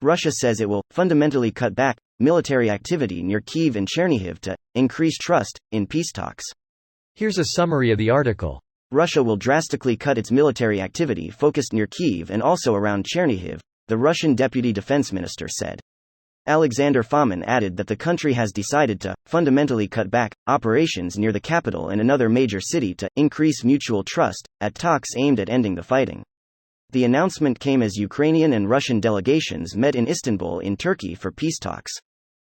Russia says it will fundamentally cut back military activity near Kyiv and Chernihiv to increase trust in peace talks. Here's a summary of the article. Russia will drastically cut its military activity focused near Kyiv and also around Chernihiv, the Russian deputy defense minister said. Alexander Fomin added that the country has decided to fundamentally cut back operations near the capital and another major city to increase mutual trust at talks aimed at ending the fighting. The announcement came as Ukrainian and Russian delegations met in Istanbul in Turkey for peace talks.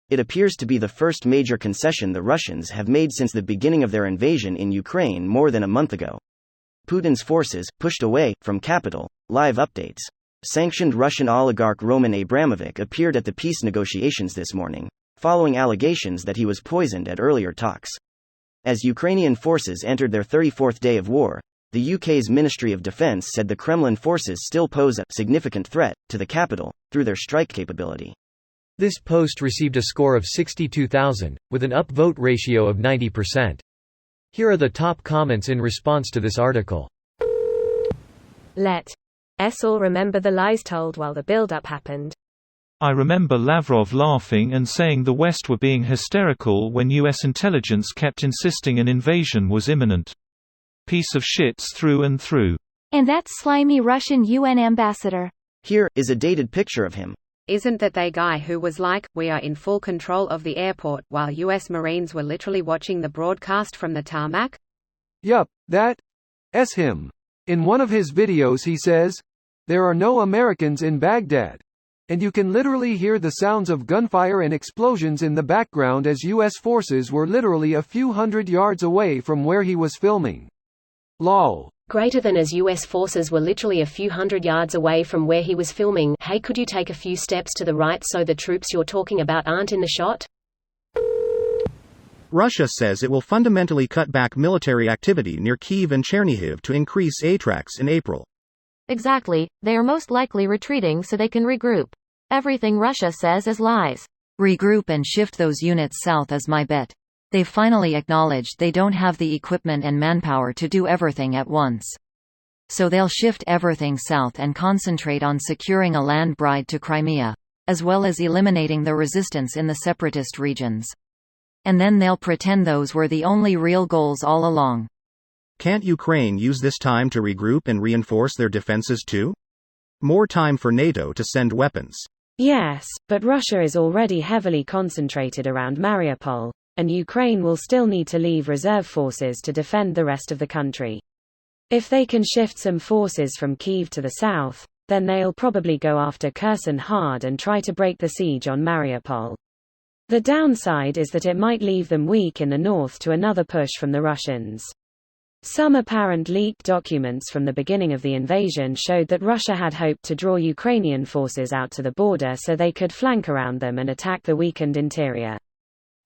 It appears to be the first major concession the Russians have made since the beginning of their invasion in Ukraine more than a month ago. Putin's forces pushed away from capital. Live updates. Sanctioned Russian oligarch Roman Abramovich appeared at the peace negotiations this morning, following allegations that he was poisoned at earlier talks. As Ukrainian forces entered their 34th day of war, the UK's Ministry of Defence said the Kremlin forces still pose a significant threat to the capital through their strike capability. This post received a score of 62,000, with an upvote ratio of 90%. Here are the top comments in response to this article. Let us all remember the lies told while the build-up happened. I remember Lavrov laughing and saying the West were being hysterical when US intelligence kept insisting an invasion was imminent. Piece of shits through and through. And that slimy Russian UN ambassador. Here is a dated picture of him. Isn't that the guy who was like, "We are in full control of the airport," while US Marines were literally watching the broadcast from the tarmac? Yup, that's him. In one of his videos he says, "There are no Americans in Baghdad." And you can literally hear the sounds of gunfire and explosions in the background as US forces were literally a few hundred yards away from where he was filming. Lol. Greater than as US forces were literally a few hundred yards away from where he was filming. Hey, could you take a few steps to the right so the troops you're talking about aren't in the shot? Russia says it will fundamentally cut back military activity near Kyiv and Chernihiv to increase ATRACs in April. Exactly, they are most likely retreating so they can regroup. Everything Russia says is lies. Regroup and shift those units south is my bet. They've finally acknowledged they don't have the equipment and manpower to do everything at once. So they'll shift everything south and concentrate on securing a land bridge to Crimea, as well as eliminating the resistance in the separatist regions. And then they'll pretend those were the only real goals all along. Can't Ukraine use this time to regroup and reinforce their defenses too? More time for NATO to send weapons. Yes, but Russia is already heavily concentrated around Mariupol, and Ukraine will still need to leave reserve forces to defend the rest of the country. If they can shift some forces from Kyiv to the south, then they'll probably go after Kherson hard and try to break the siege on Mariupol. The downside is that it might leave them weak in the north to another push from the Russians. Some apparent leaked documents from the beginning of the invasion showed that Russia had hoped to draw Ukrainian forces out to the border so they could flank around them and attack the weakened interior.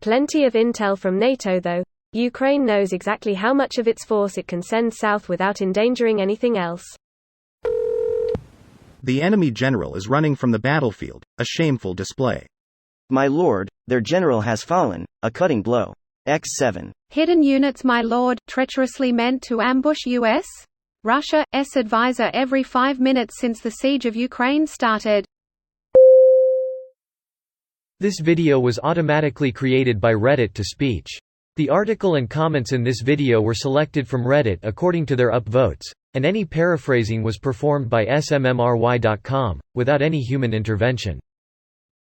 Plenty of intel from NATO though. Ukraine knows exactly how much of its force it can send south without endangering anything else. The enemy general is running from the battlefield, a shameful display. My lord, their general has fallen, a cutting blow. X7. Hidden units, my lord, treacherously meant to ambush US? Russia's advisor every 5 minutes since the siege of Ukraine started. This video was automatically created by Reddit to speech. The article and comments in this video were selected from Reddit according to their upvotes, and any paraphrasing was performed by smmry.com, without any human intervention.